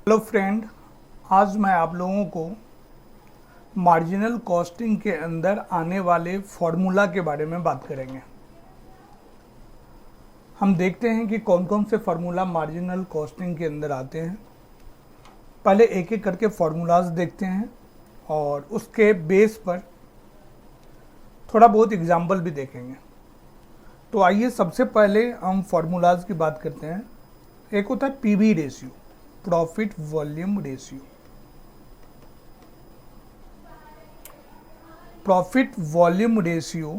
Hello friend, आज मैं आप लोगों को मार्जिनल कॉस्टिंग के अंदर आने वाले फॉर्मूला के बारे में बात करेंगे। हम देखते हैं कि कौन कौन से फार्मूला मार्जिनल कॉस्टिंग के अंदर आते हैं। पहले एक एक करके फार्मूलाज देखते हैं और उसके बेस पर थोड़ा बहुत एग्जाम्पल भी देखेंगे। तो आइए सबसे पहले हम फार्मूलाज की बात करते हैं। एक होता है PV ratio, profit volume ratio. Profit volume ratio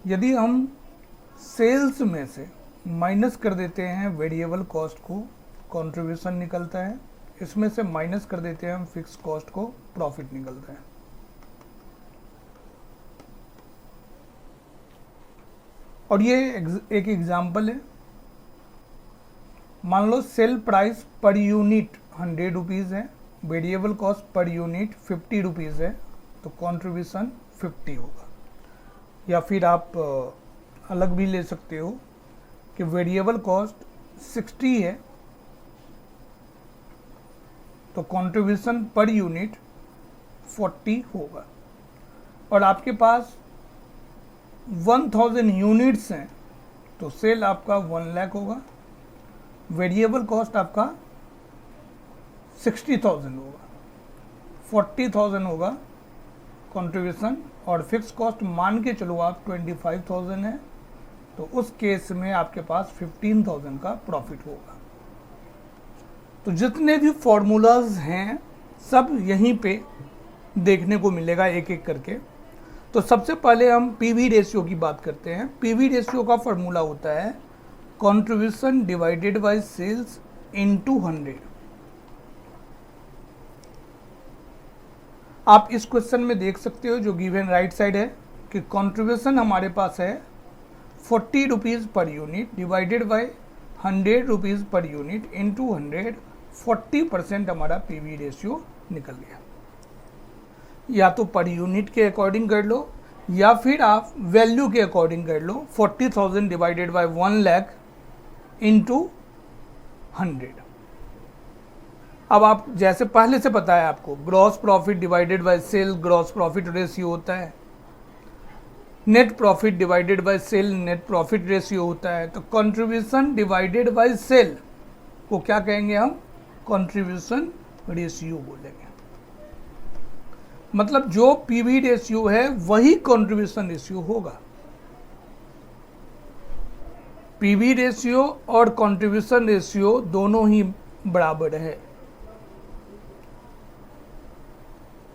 यदि हम सेल्स में से माइनस कर देते हैं वेरिएबल कॉस्ट को, कंट्रीब्यूशन निकलता है। इसमें से माइनस कर देते हैं हम फिक्स कॉस्ट को, प्रॉफिट निकलता है। और ये एक एग्जांपल है। मान लो sale price per unit 100 rupees है, variable cost per unit 50 rupees है, तो कंट्रीब्यूशन 50 होगा। या फिर आप अलग भी ले सकते हो कि वेरिएबल कॉस्ट 60 है तो कंट्रीब्यूशन पर यूनिट 40 होगा। और आपके पास 1000 यूनिट्स हैं तो सेल आपका 1 लाख होगा, वेरिएबल कॉस्ट आपका 60,000 होगा, 40,000 होगा कंट्रीब्यूशन, और फिक्स कॉस्ट मान के चलो आप 25,000 है, तो उस केस में आपके पास 15,000 का प्रॉफिट होगा। तो जितने भी फॉर्मूलाज हैं सब यहीं पे देखने को मिलेगा एक एक करके। तो सबसे पहले हम पीवी रेशियो की बात करते हैं। पीवी रेशियो का फॉर्मूला होता है contribution divided by sales into 100। आप इस क्वेश्चन में देख सकते हो जो गिवन राइट साइड है कि कंट्रीब्यूशन हमारे पास है 40 rupees per unit divided by 100 rupees per unit into 100, 40% हमारा पीवी रेशियो निकल गया। या तो पर यूनिट के अकॉर्डिंग कर लो या फिर आप वैल्यू के अकॉर्डिंग कर लो। 40,000 डिवाइडेड बाय 1 लाख इंटू 100। अब आप जैसे पहले से पता है आपको, gross profit divided by sale gross profit ratio होता है, net profit divided by sale net profit ratio होता है। तो कंट्रीब्यूशन डिवाइडेड बाय सेल को क्या कहेंगे हम? कंट्रीब्यूशन रेशियो बोलेंगे। मतलब जो पीवी रेशियो है वही कंट्रीब्यूशन रेशियो होगा। पीवी रेशियो और कंट्रीब्यूशन रेशियो दोनों ही बराबर है।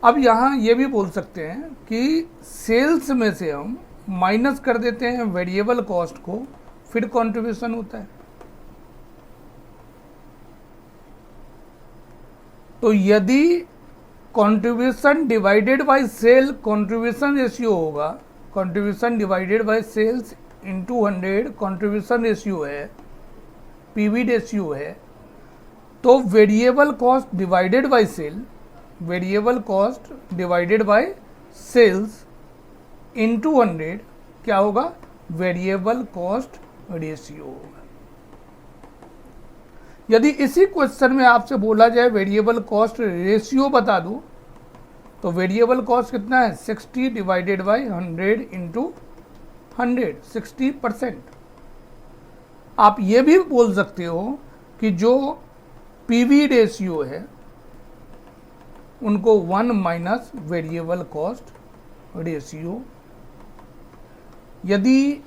अब यहाँ ये भी बोल सकते हैं कि सेल्स में से हम माइनस कर देते हैं वेरिएबल कॉस्ट को, फिर कंट्रीब्यूशन होता है। तो यदि contribution divided by sale contribution ratio होगा, contribution divided by sales into 100 contribution ratio है, पीवी रेशियो है, तो variable cost divided by sale, variable cost divided by sales into 100 क्या होगा? वेरिएबल कॉस्ट रेशियो होगा। यदि इसी क्वेश्चन में आपसे बोला जाए वेरिएबल कॉस्ट रेशियो बता दो, तो वेरिएबल कॉस्ट कितना है? 60 डिवाइडेड बाय 100 इंटू 100, 60%। आप ये भी बोल सकते हो कि जो पीवी रेशियो है उनको 1 माइनस वेरिएबल कॉस्ट रेशियो। यदि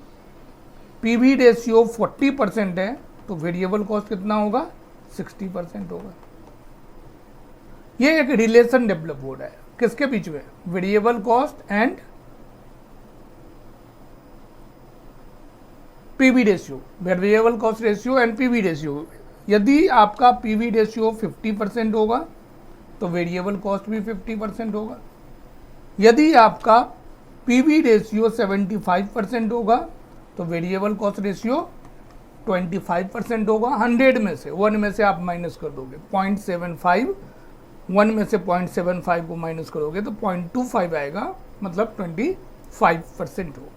पीवी रेशियो 40% है तो वेरिएबल कॉस्ट कितना होगा? 60% होगा। ये एक रिलेशन डेवलप हो रहा है किसके बीच में? Variable cost and PV ratio, variable cost ratio and PV ratio. यदि आपका पीवी रेशियो 50% होगा तो वेरिएबल कॉस्ट भी 50% होगा। यदि आपका पीवी रेशियो 75% होगा तो वेरिएबल कॉस्ट रेशियो 25% होगा। 100 में से 1 में से आप माइनस कर दोगे 0.75, 1 में से 0.75 को माइनस करोगे तो 0.25 आएगा, मतलब 25% हो।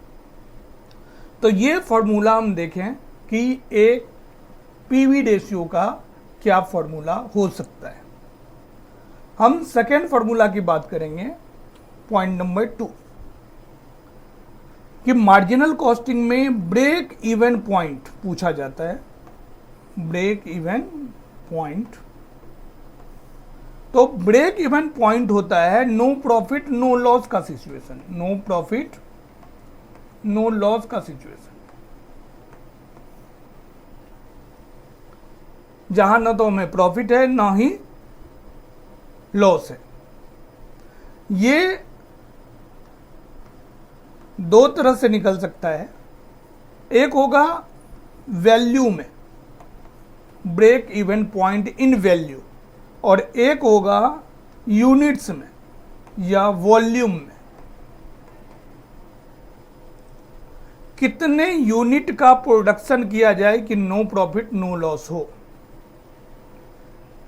तो ये फॉर्मूला हम देखें कि एक पीवी रेशियो का क्या फॉर्मूला हो सकता है। हम सेकेंड फॉर्मूला की बात करेंगे, पॉइंट नंबर 2, कि मार्जिनल कॉस्टिंग में ब्रेक इवन पॉइंट पूछा जाता है। ब्रेक इवन पॉइंट, तो ब्रेक इवन पॉइंट होता है नो प्रॉफिट नो लॉस का situation. No profit no loss का सिचुएशन, जहां ना तो हमें प्रॉफिट है ना ही लॉस है। ये दो तरह से निकल सकता है। एक होगा वैल्यू में, break even point in value, और एक होगा यूनिट्स में या वॉल्यूम में। कितने यूनिट का प्रोडक्शन किया जाए कि नो प्रॉफिट नो लॉस हो,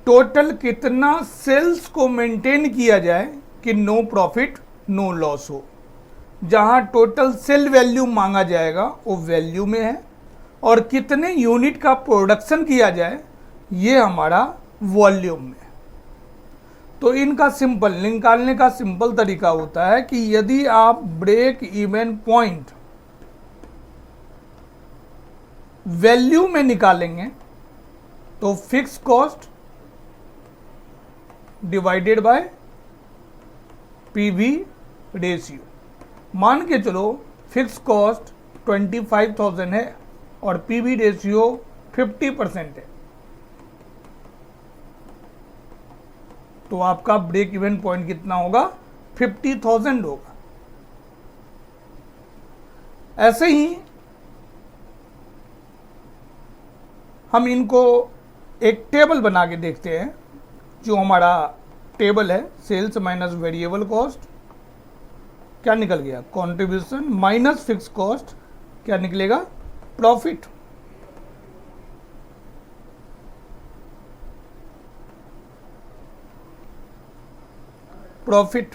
टोटल कितना सेल्स को मेंटेन किया जाए कि नो प्रॉफिट नो लॉस हो। जहां टोटल सेल वैल्यू मांगा जाएगा वो वैल्यू में है, और कितने यूनिट का प्रोडक्शन किया जाए ये हमारा वॉल्यूम में। तो इनका सिंपल निकालने का सिंपल तरीका होता है कि यदि आप ब्रेक इवन पॉइंट वैल्यू में निकालेंगे तो fix cost divided by PV ratio. मान के चलो फिक्स कॉस्ट 25,000 है और पीवी रेशियो 50% है, तो आपका ब्रेक इवन पॉइंट कितना होगा? 50,000 होगा। ऐसे ही हम इनको एक टेबल बना के देखते हैं। जो हमारा टेबल है सेल्स माइनस वेरिएबल कॉस्ट, क्या निकल गया? कंट्रीब्यूशन माइनस फिक्स कॉस्ट, क्या निकलेगा? प्रॉफिट। प्रॉफिट।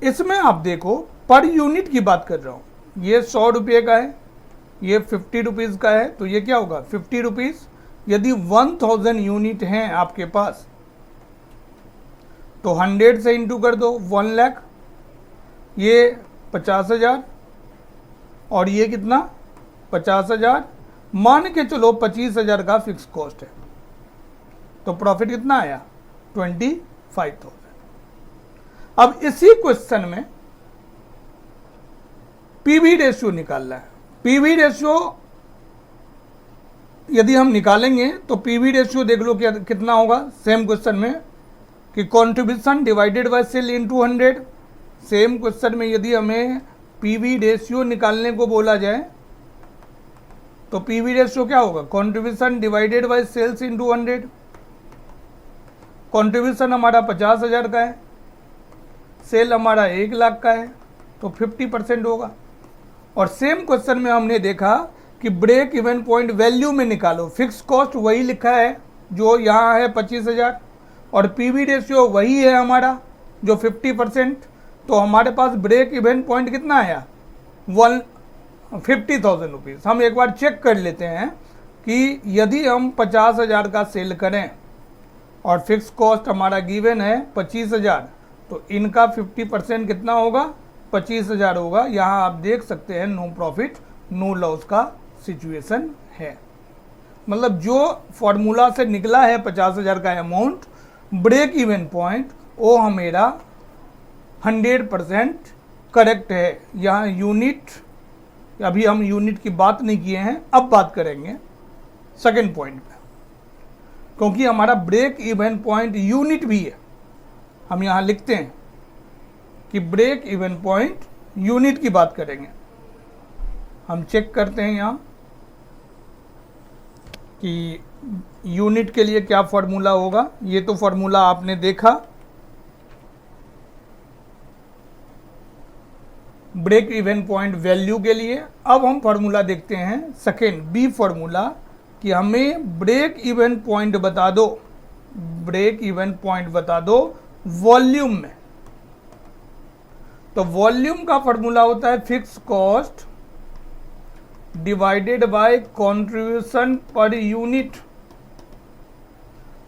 इसमें आप देखो पर यूनिट की बात कर रहा हूं। ये 100 रुपये का है, ये 50 रुपीज का है, तो ये क्या होगा? 50 रुपीज। यदि 1000 यूनिट हैं आपके पास तो 100 से इंटू कर दो, 1 लाख। ये 50,000 और ये कितना? 50,000। मान के चलो 25,000 का फिक्स कॉस्ट है, तो प्रॉफिट कितना आया? 25,000। अब इसी क्वेश्चन में पीवी रेशियो निकालना है। पीवी रेशियो यदि हम निकालेंगे तो पीवी रेशियो देख लो क्या कितना होगा सेम क्वेश्चन में, कि contribution divided by sale into 100। Same question में यदि हमें पीवी रेशियो निकालने को बोला जाए तो पीवी रेशियो क्या होगा? Contribution divided by sales into 100। Contribution हमारा 50,000 का है, सेल हमारा 1 लाख का है, तो 50% होगा। और सेम क्वेश्चन में हमने देखा कि ब्रेक इवन पॉइंट वैल्यू में निकालो। फिक्स कॉस्ट वही लिखा है जो यहाँ है 25,000, और पीवी रेशियो वही है हमारा जो 50%। तो हमारे पास ब्रेक इवन पॉइंट कितना आया? 50,000 रुपीज़। हम एक बार चेक कर लेते हैं कि यदि हम 50,000 का सेल करें और फिक्स कॉस्ट हमारा गिवन है 25,000, तो इनका 50% कितना होगा? 25,000 होगा। यहाँ आप देख सकते हैं नो प्रॉफिट नो लॉस का सिचुएशन है। मतलब जो फॉर्मूला से निकला है 50,000 का अमाउंट ब्रेक इवन पॉइंट, वो हमेरा 100% करेक्ट है। यहाँ यूनिट, अभी हम यूनिट की बात नहीं किए हैं, अब बात करेंगे सेकेंड पॉइंट पे, क्योंकि हमारा ब्रेक इवन पॉइंट यूनिट भी है। हम यहाँ लिखते हैं कि ब्रेक इवन पॉइंट यूनिट की बात करेंगे। हम चेक करते हैं यहाँ कि यूनिट के लिए क्या फॉर्मूला होगा। ये तो फॉर्मूला आपने देखा ब्रेक इवन पॉइंट वैल्यू के लिए। अब हम फॉर्मूला देखते हैं सेकेंड बी फॉर्मूला, कि हमें ब्रेक इवन पॉइंट बता दो, ब्रेक इवन पॉइंट बता दो वॉल्यूम में। तो वॉल्यूम का फॉर्मूला होता है fix cost divided by contribution per unit.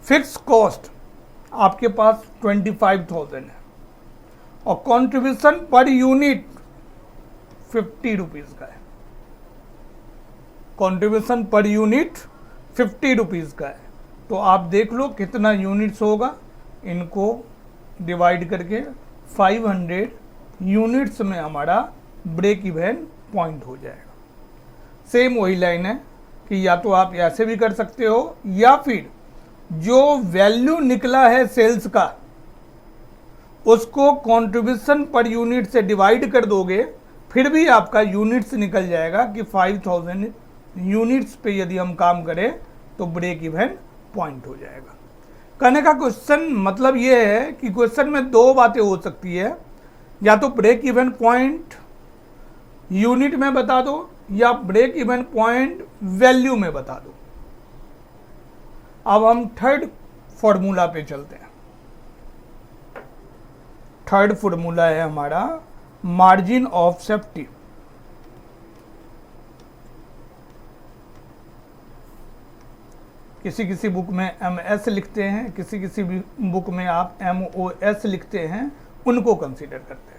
Fix cost आपके पास 25,000 है और कंट्रीब्यूशन पर यूनिट 50 रुपीज़ का है। कंट्रीब्यूशन पर यूनिट 50 रुपीज़ का है। तो आप देख लो कितना यूनिट्स होगा, इनको डिवाइड करके 500 यूनिट्स में हमारा ब्रेक इवन पॉइंट हो जाएगा। सेम वही लाइन है कि या तो आप ऐसे भी कर सकते हो या फिर जो वैल्यू निकला है सेल्स का उसको कंट्रीब्यूशन पर यूनिट से डिवाइड कर दोगे, फिर भी आपका यूनिट्स निकल जाएगा कि 5000 यूनिट्स पे यदि हम काम करें तो ब्रेक इवन पॉइंट हो जाएगा। कहने का क्वेश्चन मतलब ये है कि क्वेश्चन में दो बातें हो सकती है, या तो ब्रेक इवन पॉइंट यूनिट में बता दो या ब्रेक इवन पॉइंट वैल्यू में बता दो। अब हम थर्ड फॉर्मूला पे चलते हैं। थर्ड फॉर्मूला है हमारा मार्जिन ऑफ सेफ्टी। किसी किसी बुक में MS लिखते हैं, किसी किसी बुक में आप MOS लिखते हैं, उनको कंसीडर करते हैं।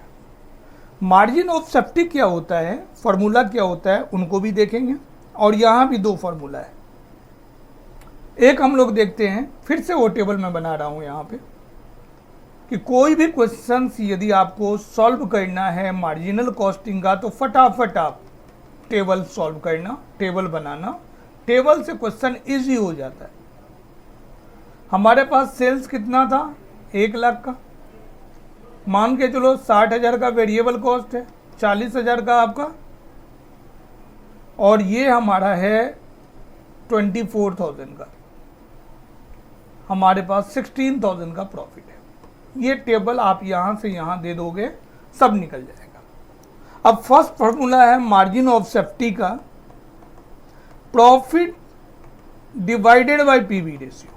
मार्जिन ऑफ सेफ्टी क्या होता है, फॉर्मूला क्या होता है, उनको भी देखेंगे। और यहाँ भी दो फॉर्मूला है। एक हम लोग देखते हैं, फिर से वो टेबल में बना रहा हूँ यहाँ पे, कि कोई भी क्वेश्चन यदि आपको सॉल्व करना है मार्जिनल कॉस्टिंग का तो फटाफट आप टेबल सॉल्व करना, टेबल बनाना, टेबल से क्वेश्चन इजी हो जाता है। हमारे पास सेल्स कितना था, 1 लाख का। मान के चलो 60,000 का वेरिएबल कॉस्ट है, 40,000 का आपका, और ये हमारा है 24,000 का। हमारे पास 16,000 का प्रॉफिट है। ये टेबल आप यहां से यहां दे दोगे, सब निकल जाएगा। अब फर्स्ट फॉर्मूला है मार्जिन ऑफ सेफ्टी का, profit divided by PV ratio.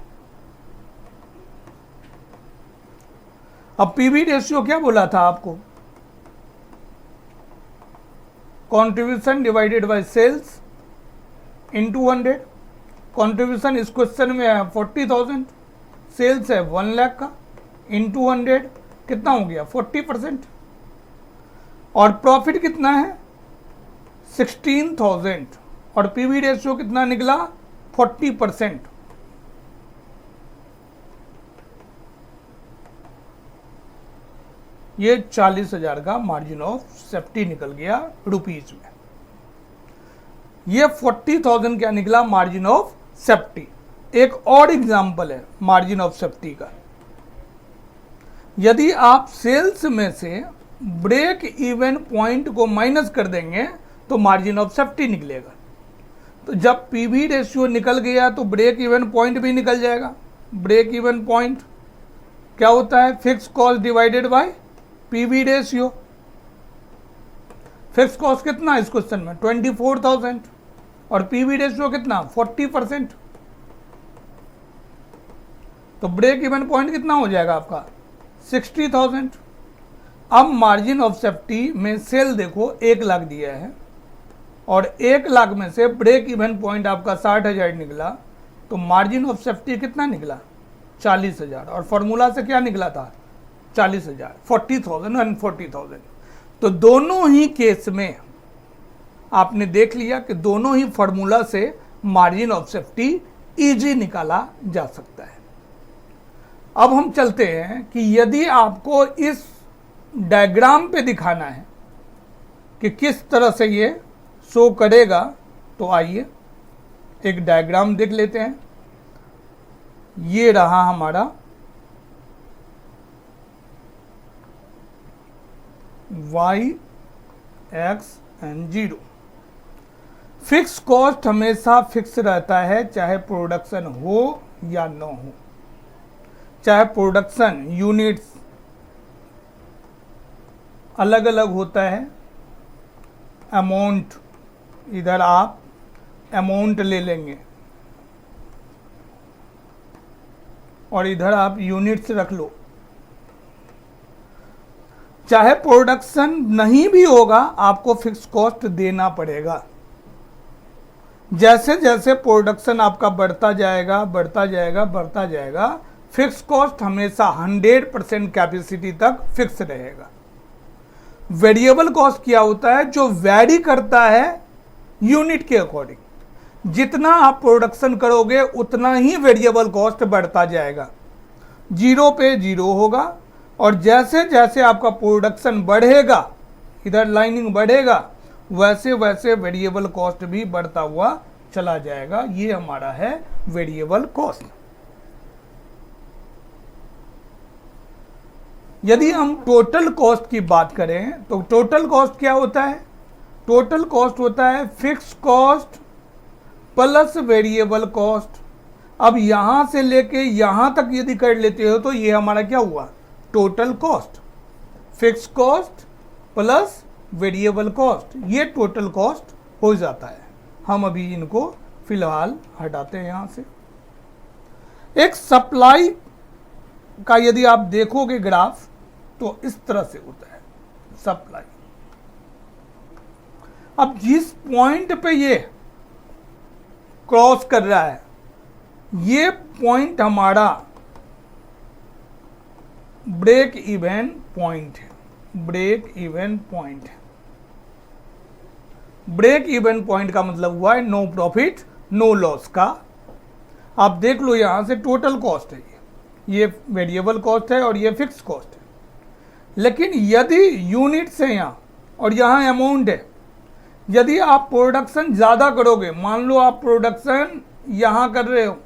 अब पीवी रेशियो क्या बोला था आपको, contribution divided by sales into 100। Contribution इस क्वेश्चन में है 40,000, सेल्स है 1 लाख का, इनटू 100 कितना हो गया 40%। और प्रॉफिट कितना है 16,000 और पीवी रेशियो कितना निकला 40%। ये 40,000 का मार्जिन ऑफ सेफ्टी निकल गया रुपीज में। ये 40,000 क्या निकला मार्जिन ऑफ सेफ्टी। एक और एग्जांपल है मार्जिन ऑफ सेफ्टी का। यदि आप सेल्स में से ब्रेक इवन पॉइंट को माइनस कर देंगे तो मार्जिन ऑफ सेफ्टी निकलेगा। तो जब पीवी रेशियो निकल गया तो ब्रेक इवन पॉइंट भी निकल जाएगा। ब्रेक इवन पॉइंट क्या होता है, fix cost divided by PV ratio. Fix cost कितना इस क्वेश्चन में 24,000 और पीवी रेशियो कितना 40%। तो ब्रेक इवन पॉइंट कितना हो जाएगा आपका 60,000। अब मार्जिन ऑफ सेफ्टी में सेल देखो 1 लाख दिया है और 1 लाख में से ब्रेक इवन पॉइंट आपका 60,000 निकला, तो मार्जिन ऑफ सेफ्टी कितना निकला 40,000। और फॉर्मूला से क्या निकला था 40,000, 40,000 एंड 40,000। तो दोनों ही केस में आपने देख लिया कि दोनों ही फॉर्मूला से मार्जिन ऑफ सेफ्टी इजी निकाला जा सकता है। अब हम चलते हैं कि यदि आपको इस डायग्राम पे दिखाना है कि किस तरह से ये शो करेगा, तो आइए एक डायग्राम देख लेते हैं। ये रहा हमारा y, x and 0। Fix cost हमेशा फिक्स रहता है, चाहे प्रोडक्शन हो या न हो। चाहे प्रोडक्शन यूनिट्स अलग अलग होता है, अमाउंट इधर आप अमाउंट ले लेंगे और इधर आप यूनिट्स रख लो। चाहे प्रोडक्शन नहीं भी होगा आपको फिक्स कॉस्ट देना पड़ेगा। जैसे जैसे प्रोडक्शन आपका बढ़ता जाएगा बढ़ता जाएगा बढ़ता जाएगा, फिक्स कॉस्ट हमेशा 100% कैपेसिटी तक फिक्स रहेगा। वेरिएबल कॉस्ट क्या होता है? जो वैरी करता है यूनिट के अकॉर्डिंग। जितना आप प्रोडक्शन करोगे उतना ही वेरिएबल कॉस्ट बढ़ता जाएगा, जीरो पे जीरो होगा। और जैसे जैसे आपका प्रोडक्शन बढ़ेगा, इधर लाइनिंग बढ़ेगा, वैसे वैसे वेरिएबल कॉस्ट भी बढ़ता हुआ चला जाएगा। ये हमारा है वेरिएबल कॉस्ट। यदि हम टोटल कॉस्ट की बात करें तो टोटल कॉस्ट क्या होता है? टोटल कॉस्ट होता है fix cost plus variable cost. अब यहां से लेके यहां तक यदि कर लेते हो तो ये हमारा क्या हुआ? Total cost. Fix cost plus variable cost, ये टोटल कॉस्ट हो जाता है। हम अभी इनको फिलहाल हटाते हैं यहां से। एक सप्लाई का यदि आप देखोगे ग्राफ तो इस तरह से होता है सप्लाई। अब जिस पॉइंट पे ये क्रॉस कर रहा है, ये पॉइंट हमारा ब्रेक इवन पॉइंट है। ब्रेक इवन पॉइंट है। ब्रेक इवन पॉइंट का मतलब हुआ है नो प्रॉफिट नो लॉस का। आप देख लो यहां से टोटल कॉस्ट है, ये वेरिएबल कॉस्ट है और ये फिक्स कॉस्ट है। लेकिन यदि यूनिट्स है यहां और यहां अमाउंट है, यदि आप प्रोडक्शन ज्यादा करोगे, मान लो आप प्रोडक्शन यहां कर रहे हो,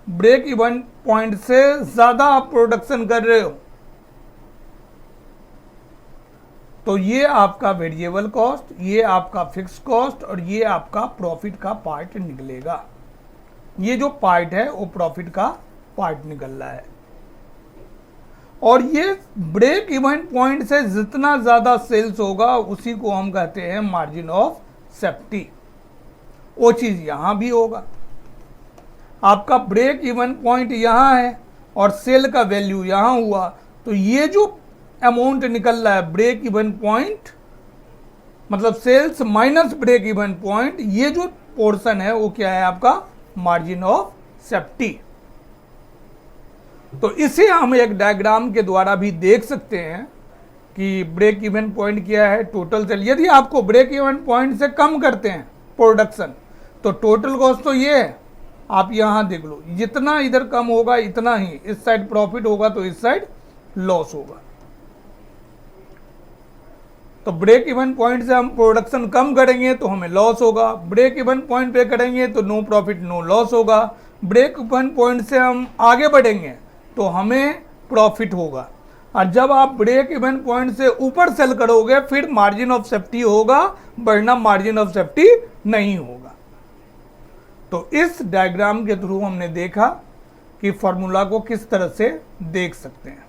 ब्रेक इवन पॉइंट से ज्यादा आप प्रोडक्शन कर रहे हो, तो ये आपका वेरिएबल कॉस्ट, ये आपका फिक्स कॉस्ट और ये आपका प्रॉफिट का पार्ट निकलेगा। ये जो पार्ट है वो प्रॉफिट का पार्ट निकल रहा है। और ये ब्रेक इवन पॉइंट से जितना ज्यादा सेल्स होगा उसी को हम कहते हैं मार्जिन ऑफ सेफ्टी। वो चीज यहां भी होगा। आपका ब्रेक इवन पॉइंट यहां है और सेल का वैल्यू यहां हुआ, तो ये जो अमाउंट निकल रहा है ब्रेक इवन पॉइंट मतलब sales minus break even point, ये जो पोर्शन है वो क्या है? आपका मार्जिन ऑफ सेफ्टी। तो इसे हम एक डायग्राम के द्वारा भी देख सकते हैं कि ब्रेक इवन पॉइंट क्या है, टोटल सेल। यदि आपको ब्रेक इवन पॉइंट से कम करते हैं प्रोडक्शन तो टोटल कॉस्ट तो ये है, आप यहां देख लो, जितना इधर कम होगा इतना ही इस साइड प्रॉफिट होगा तो इस साइड लॉस होगा। तो ब्रेक इवन पॉइंट से हम प्रोडक्शन कम करेंगे तो हमें लॉस होगा, ब्रेक इवन पॉइंट पे करेंगे तो नो प्रॉफिट नो लॉस होगा, ब्रेक इवन पॉइंट से हम आगे बढ़ेंगे तो हमें प्रॉफिट होगा। और जब आप ब्रेक इवन पॉइंट से ऊपर सेल करोगे फिर मार्जिन ऑफ सेफ्टी होगा, वरना मार्जिन ऑफ सेफ्टी नहीं होगा। तो इस डायग्राम के थ्रू हमने देखा कि फॉर्मूला को किस तरह से देख सकते हैं।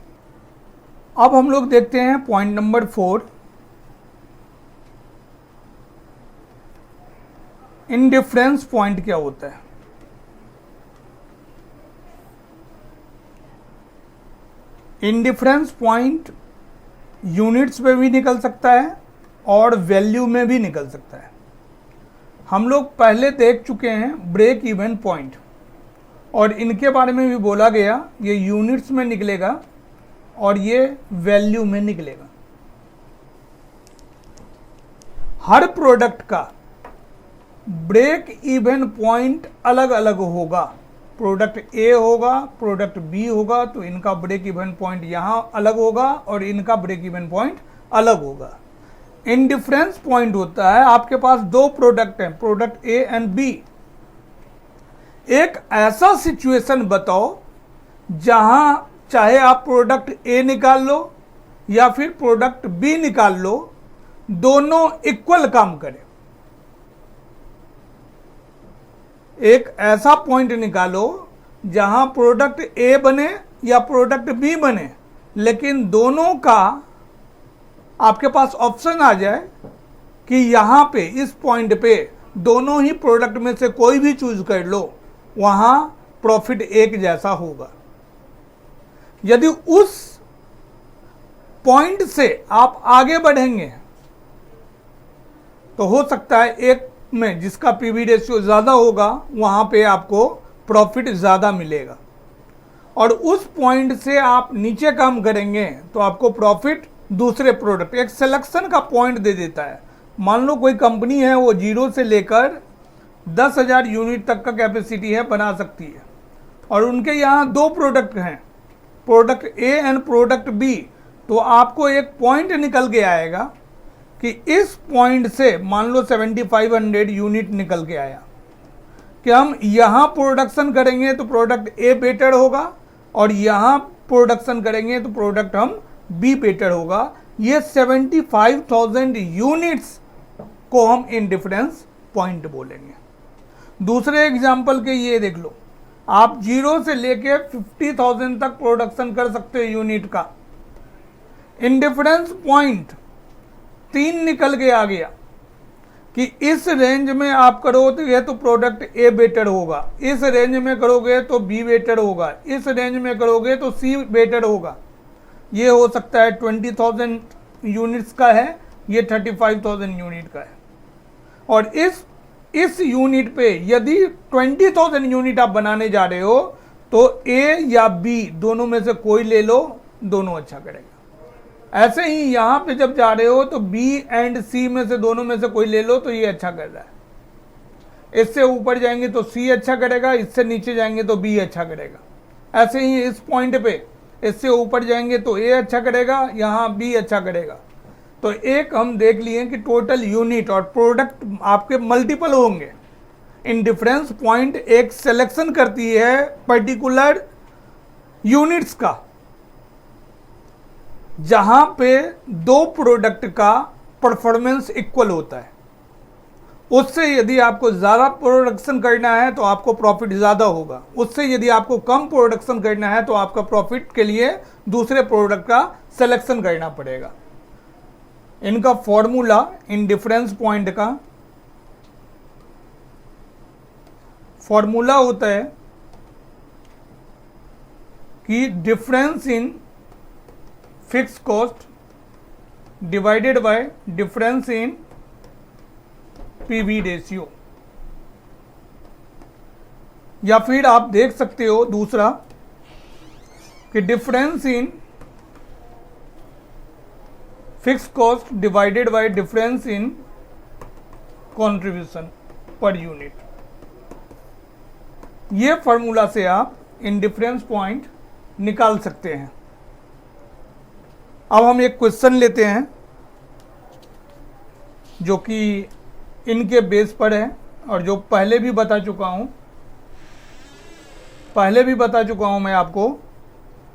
अब हम लोग देखते हैं पॉइंट नंबर 4, इंडिफरेंस पॉइंट क्या होता है। इंडिफरेंस पॉइंट यूनिट्स में भी निकल सकता है और वैल्यू में भी निकल सकता है। हम लोग पहले देख चुके हैं ब्रेक इवन पॉइंट और इनके बारे में भी बोला गया, ये यूनिट्स में निकलेगा और ये वैल्यू में निकलेगा। हर प्रोडक्ट का ब्रेक इवन पॉइंट अलग अलग होगा। प्रोडक्ट ए होगा, प्रोडक्ट बी होगा, तो इनका ब्रेक इवन पॉइंट यहां अलग होगा और इनका ब्रेक इवन पॉइंट अलग होगा। इंडिफरेंस पॉइंट होता है आपके पास दो प्रोडक्ट हैं, प्रोडक्ट ए एंड बी। एक ऐसा सिचुएशन बताओ जहां चाहे आप प्रोडक्ट ए निकाल लो या फिर प्रोडक्ट बी निकाल लो, दोनों इक्वल काम करें। एक ऐसा पॉइंट निकालो जहां प्रोडक्ट ए बने या प्रोडक्ट बी बने, लेकिन दोनों का आपके पास ऑप्शन आ जाए कि यहां पे इस पॉइंट पे दोनों ही प्रोडक्ट में से कोई भी चूज कर लो, वहां प्रॉफिट एक जैसा होगा। यदि उस पॉइंट से आप आगे बढ़ेंगे तो हो सकता है एक में जिसका पीवी रेशियो ज़्यादा होगा वहाँ पे आपको प्रॉफिट ज़्यादा मिलेगा, और उस पॉइंट से आप नीचे काम करेंगे तो आपको प्रॉफिट दूसरे प्रोडक्ट, एक सिलेक्शन का पॉइंट दे देता है। मान लो कोई कंपनी है, वो 0 से लेकर 10,000 यूनिट तक का कैपेसिटी है, बना सकती है, और उनके यहाँ 2 प्रोडक्ट हैं, product A and product B. तो आपको एक पॉइंट निकल के आएगा कि इस पॉइंट से मान लो 7500 यूनिट निकल के आया कि हम यहाँ प्रोडक्शन करेंगे तो प्रोडक्ट ए बेटर होगा, और यहाँ प्रोडक्शन करेंगे तो प्रोडक्ट हम बी बेटर होगा। ये 75,000 यूनिट्स को हम इंडिफरेंस पॉइंट बोलेंगे। दूसरे एग्जाम्पल के ये देख लो, आप 0 से लेके 50,000 तक प्रोडक्शन कर सकते हो यूनिट का। इंडिफरेंस पॉइंट 3 निकल के आ गया कि इस रेंज में आप करोगे तो प्रोडक्ट ए बेटर होगा, इस रेंज में करोगे तो बी बेटर होगा, इस रेंज में करोगे तो सी बेटर होगा। ये हो सकता है 20,000 यूनिट्स का है, ये 35,000 यूनिट का है, और इस यूनिट पे यदि 20,000 यूनिट आप बनाने जा रहे हो तो ए या बी दोनों में से कोई ले लो, दोनों अच्छा करेगा। ऐसे ही यहाँ पे जब जा रहे हो तो बी एंड सी में से दोनों में से कोई ले लो तो ये अच्छा कर रहा है। इससे ऊपर जाएंगे तो सी अच्छा करेगा, इससे नीचे जाएंगे तो बी अच्छा करेगा। ऐसे ही इस पॉइंट पे इससे ऊपर जाएंगे तो ए अच्छा करेगा, यहाँ बी अच्छा करेगा। तो एक हम देख लिए कि टोटल यूनिट और प्रोडक्ट आपके मल्टीपल होंगे। इंडिफरेंस पॉइंट एक सिलेक्शन करती है पर्टिकुलर यूनिट्स का, जहां पे 2 प्रोडक्ट का परफॉर्मेंस इक्वल होता है। उससे यदि आपको ज़्यादा प्रोडक्शन करना है तो आपको प्रॉफिट ज़्यादा होगा, उससे यदि आपको कम प्रोडक्शन करना है तो आपका प्रॉफिट के लिए दूसरे प्रोडक्ट का सिलेक्शन करना पड़ेगा। इनका फॉर्मूला इंडिफरेंस पॉइंट का फॉर्मूला होता है कि difference in fix cost divided bye difference in PV ratio. या फिर आप देख सकते हो दूसरा कि difference in fix cost divided bye difference in contribution per unit. ये फॉर्मूला से आप इंडिफरेंस पॉइंट निकाल सकते हैं। अब हम एक क्वेश्चन लेते हैं जो कि इनके बेस पर है और जो पहले भी बता चुका हूं मैं आपको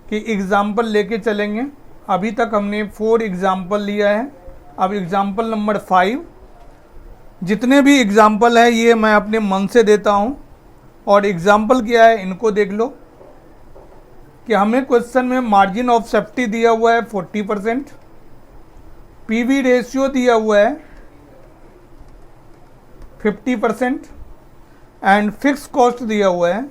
कि एग्जाम्पल लेके चलेंगे। अभी तक हमने 4 एग्जाम्पल लिया है, अब एग्जाम्पल नंबर 5। जितने भी एग्जाम्पल है ये मैं अपने मन से देता हूं, और एग्जाम्पल क्या है इनको देख लो कि हमें क्वेश्चन में मार्जिन ऑफ सेफ्टी दिया हुआ है 40%, पीवी रेशियो दिया हुआ है 50% एंड फिक्स कॉस्ट दिया हुआ है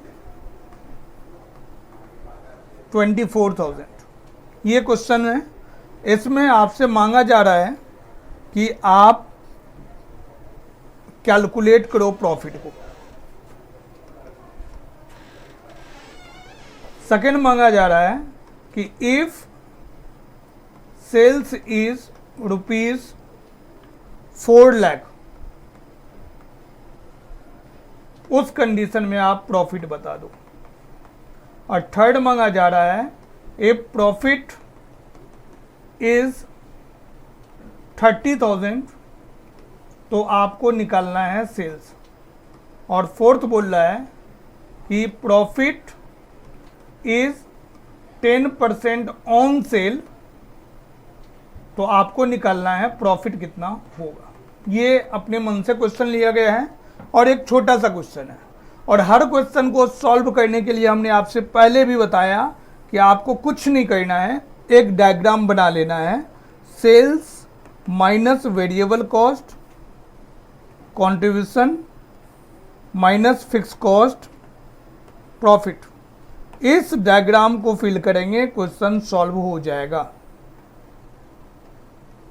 24,000। ये क्वेश्चन है, इसमें आपसे मांगा जा रहा है कि आप कैलकुलेट करो प्रॉफिट को। सेकेंड मांगा जा रहा है कि इफ सेल्स इज ₹4 लाख, उस कंडीशन में आप प्रॉफिट बता दो। और थर्ड मांगा जा रहा है इफ प्रॉफिट इज 30,000 तो आपको निकालना है सेल्स। और फोर्थ बोल रहा है कि प्रॉफिट इज 10% ऑन सेल, तो आपको निकालना है प्रॉफिट कितना होगा। ये अपने मन से क्वेश्चन लिया गया है और एक छोटा सा क्वेश्चन है, और हर क्वेश्चन को सॉल्व करने के लिए हमने आपसे पहले भी बताया कि आपको कुछ नहीं करना है, एक डायग्राम बना लेना है। Sales minus variable cost, contribution minus fix cost, profit. इस डायग्राम को फिल करेंगे, क्वेश्चन सॉल्व हो जाएगा।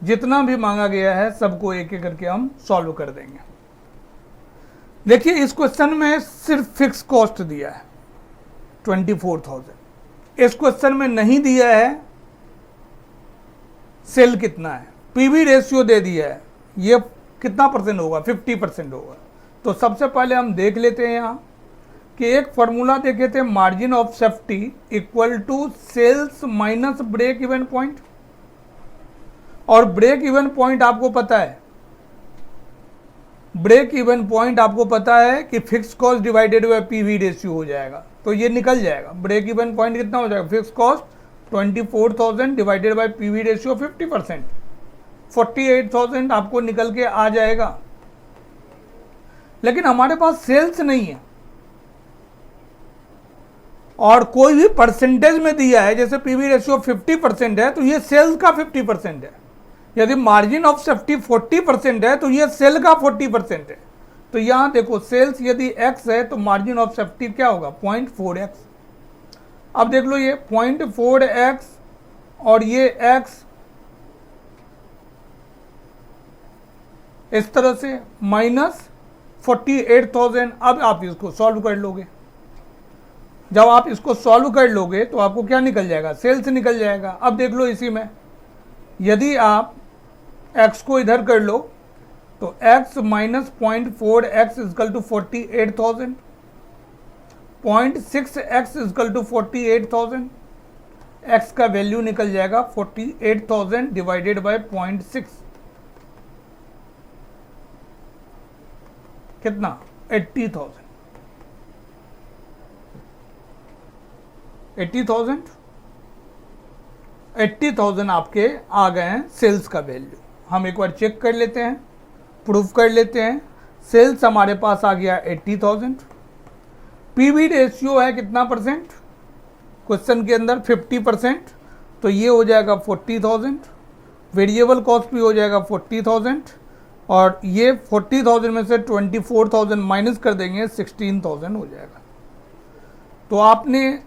जितना भी मांगा गया है सबको एक एक करके हम सॉल्व कर देंगे। देखिए इस क्वेश्चन में सिर्फ फिक्स कॉस्ट दिया है 24,000। इस क्वेश्चन में नहीं दिया है सेल कितना है, पीवी रेशियो दे दिया है, ये कितना परसेंट होगा, 50% होगा। तो सबसे पहले हम देख लेते हैं यहाँ कि एक फॉर्मूला देखे थे, margin of safety equal to sales minus break even point. और ब्रेक इवन पॉइंट आपको पता है, ब्रेक इवन पॉइंट आपको पता है कि fix cost divided by PV ratio हो जाएगा, तो ये निकल जाएगा। ब्रेक इवन पॉइंट कितना हो जाएगा, fix cost 24,000 divided by PV ratio 50%, 48,000 आपको निकल के आ जाएगा। लेकिन हमारे पास सेल्स नहीं है और कोई भी परसेंटेज में दिया है, जैसे पीवी रेशियो 50% है तो ये सेल्स का 50% है। यदि मार्जिन ऑफ सेफ्टी 40% है तो ये सेल का 40% है। तो यहां देखो सेल्स यदि x है तो मार्जिन ऑफ सेफ्टी क्या होगा, 0.4x। अब देख लो ये 0.4x और ये x इस तरह से माइनस 48,000। अब आप इसको सॉल्व कर लोगे, जब आप इसको सॉल्व कर लोगे तो आपको क्या निकल जाएगा, सेल्स निकल जाएगा। अब देख लो इसी में यदि आप x को इधर कर लो तो x minus 0.4x equal to 48,000, 0.6x equal to 48,000, x का वैल्यू निकल जाएगा 48,000 डिवाइडेड बाय 0.6, कितना 80,000। 80,000 आपके आ गए हैं सेल्स का वैल्यू। हम एक बार चेक कर लेते हैं, प्रूफ कर लेते हैं। सेल्स हमारे पास आ गया 80,000। पीवी रेशियो है कितना परसेंट, क्वेश्चन के अंदर 50%, तो ये हो जाएगा 40,000। वेरिएबल कॉस्ट भी हो जाएगा 40,000 और ये 40,000 में से 24,000 माइनस कर देंगे, 16,000 हो जाएगा। तो आपने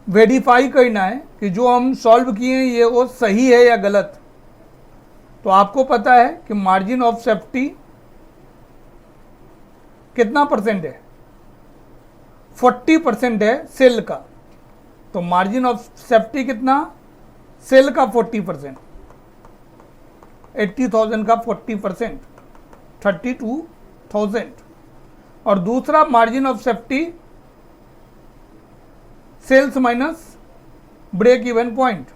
वेरीफाई करना है कि जो हम सॉल्व किए हैं ये वो सही है या गलत। तो आपको पता है कि मार्जिन ऑफ सेफ्टी कितना परसेंट है, 40% है सेल का। तो मार्जिन ऑफ सेफ्टी कितना, सेल का 40%, 80,000 का 40%, 32,000। और दूसरा margin of safety sales minus break even point.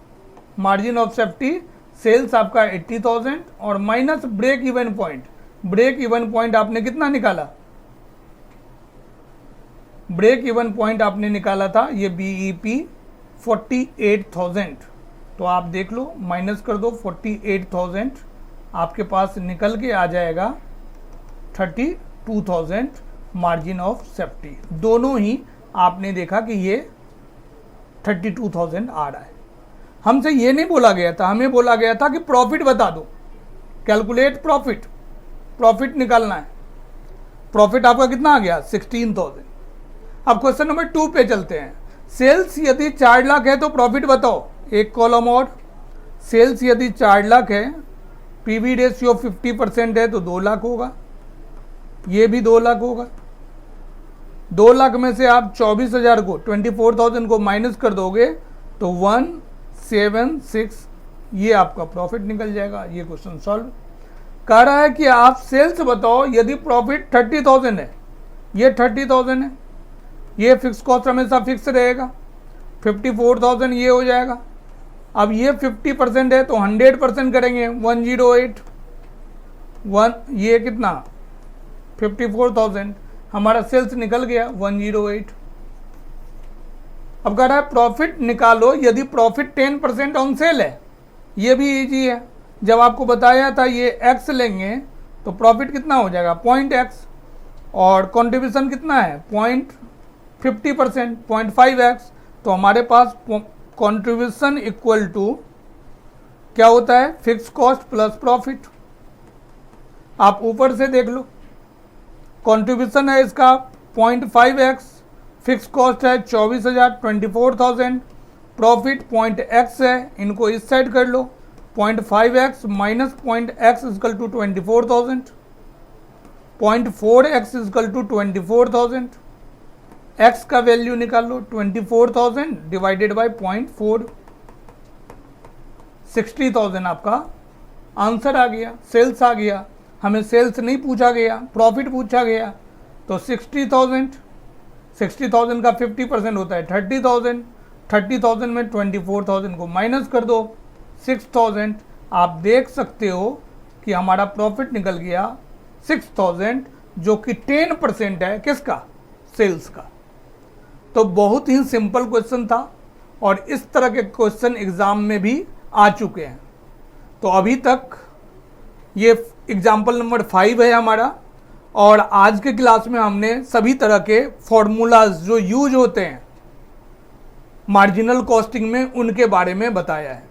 Margin of safety sales आपका 80,000 और minus break even point. Break even point आपने कितना निकाला, ब्रेक इवन पॉइंट आपने निकाला था ये BEP 48,000। तो आप देख लो माइनस कर दो 48,000, आपके पास निकल के आ जाएगा 32,000 मार्जिन ऑफ सेफ्टी। दोनों ही आपने देखा कि ये 32,000 आ रहा है। हमसे ये नहीं बोला गया था, हमें बोला गया था कि प्रॉफिट बता दो, कैलकुलेट प्रॉफिट, प्रॉफिट निकालना है। प्रॉफिट आपका कितना आ गया, 16,000। अब क्वेश्चन नंबर 2 पे चलते हैं। सेल्स यदि 4 लाख है तो प्रॉफिट बताओ, एक कॉलम और। सेल्स यदि 4 लाख है, पीवी रेशियो 50% है तो 2 लाख होगा, ये भी 2 लाख होगा। 2 लाख में से आप 24,000 को 24,000 को माइनस कर दोगे तो 176, ये आपका प्रॉफिट निकल जाएगा। ये क्वेश्चन सॉल्व। कह रहा है कि आप सेल्स बताओ यदि प्रॉफिट 30,000 है, ये 30,000 है, ये फिक्स कॉस्ट हमेशा फिक्स रहेगा, 54,000 ये हो जाएगा। अब ये 50% है तो 100% करेंगे, 108, ये कितना 54,000, हमारा सेल्स निकल गया 108। अब कह रहा है प्रॉफिट निकालो यदि प्रॉफिट 10% ऑन सेल है, ये भी इजी है। जब आपको बताया था ये x लेंगे तो प्रॉफिट कितना हो जाएगा 0.x और कंट्रीब्यूशन कितना है 0.50%, 0.5x। तो हमारे पास कंट्रीब्यूशन इक्वल टू क्या होता है, फिक्स कॉस्ट प्लस प्रॉफिट। आप ऊपर से देख लो, कंट्रीब्यूशन है इसका 0.5x, फिक्स कॉस्ट है 24,000, 24,000, प्रॉफिट 0.x है, इनको इस साइड कर लो, 0.5x minus 0.x equal to 24,000, 0.4x equal to 24,000, x का वैल्यू निकाल लो 24,000 डिवाइडेड बाय 0.4, 60,000 आपका आंसर आ गया, सेल्स आ गया। हमें सेल्स नहीं पूछा गया, प्रॉफिट पूछा गया। तो 60,000 का 50% होता है 30,000, 30,000 में 24,000 को माइनस कर दो 6,000। आप देख सकते हो कि हमारा प्रॉफिट निकल गया 6,000, जो कि 10% है किसका, सेल्स का। तो बहुत ही सिंपल क्वेश्चन था और इस तरह के क्वेश्चन एग्जाम में भी आ चुके हैं। तो अभी तक ये एग्जाम्पल नंबर 5 है हमारा, और आज के क्लास में हमने सभी तरह के फॉर्मूलाज जो यूज होते हैं मार्जिनल कॉस्टिंग में उनके बारे में बताया है।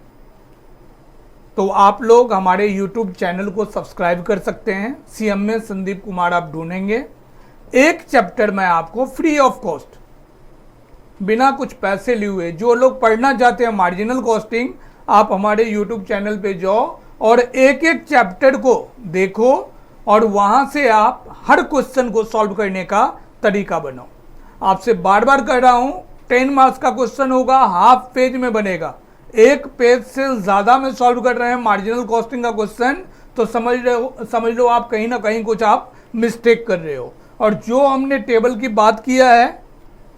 तो आप लोग हमारे YouTube चैनल को सब्सक्राइब कर सकते हैं, CMA संदीप कुमार आप ढूंढेंगे। एक चैप्टर में आपको फ्री ऑफ कॉस्ट, बिना कुछ पैसे लिए हुए, जो लोग पढ़ना चाहते हैं मार्जिनल कॉस्टिंग, आप हमारे YouTube चैनल पे जाओ और एक एक चैप्टर को देखो और वहां से आप हर क्वेश्चन को सॉल्व करने का तरीका बनाओ। आपसे बार बार कह रहा हूं, 10 मार्क्स का क्वेश्चन होगा, हाफ पेज में बनेगा। एक पेज से ज्यादा में सॉल्व कर रहे हैं मार्जिनल कॉस्टिंग का क्वेश्चन, तो समझ लो आप कहीं ना कहीं कुछ आप मिस्टेक कर रहे हो। और जो हमने टेबल की बात किया है,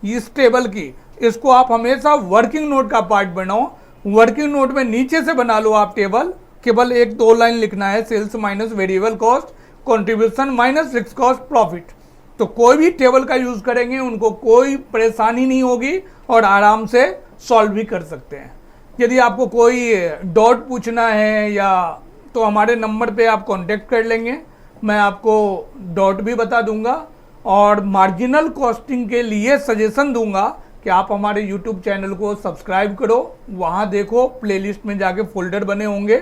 इस टेबल की, इसको आप हमेशा वर्किंग नोट का पार्ट बनाओ। वर्किंग नोट में नीचे से बना लो आप टेबल, केवल 1-2 लाइन लिखना है, sales minus variable cost, contribution minus fix cost, profit. तो कोई भी टेबल का यूज करेंगे उनको कोई परेशानी नहीं होगी और आराम से सॉल्व भी कर सकते हैं। यदि आपको कोई डॉट पूछना है या तो हमारे नंबर पे आप कांटेक्ट कर लेंगे, मैं आपको डॉट भी बता दूंगा और मार्जिनल कॉस्टिंग के लिए सजेशन दूंगा कि आप हमारे YouTube चैनल को सब्सक्राइब करो। वहाँ देखो, प्लेलिस्ट में जाके फोल्डर बने होंगे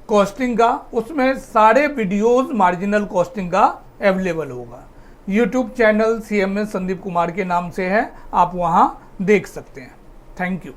कॉस्टिंग का, उसमें सारे वीडियोस मार्जिनल कॉस्टिंग का अवेलेबल होगा। YouTube channel CMA Sandeep Kumar के नाम से है, आप वहाँ देख सकते हैं। Thank you.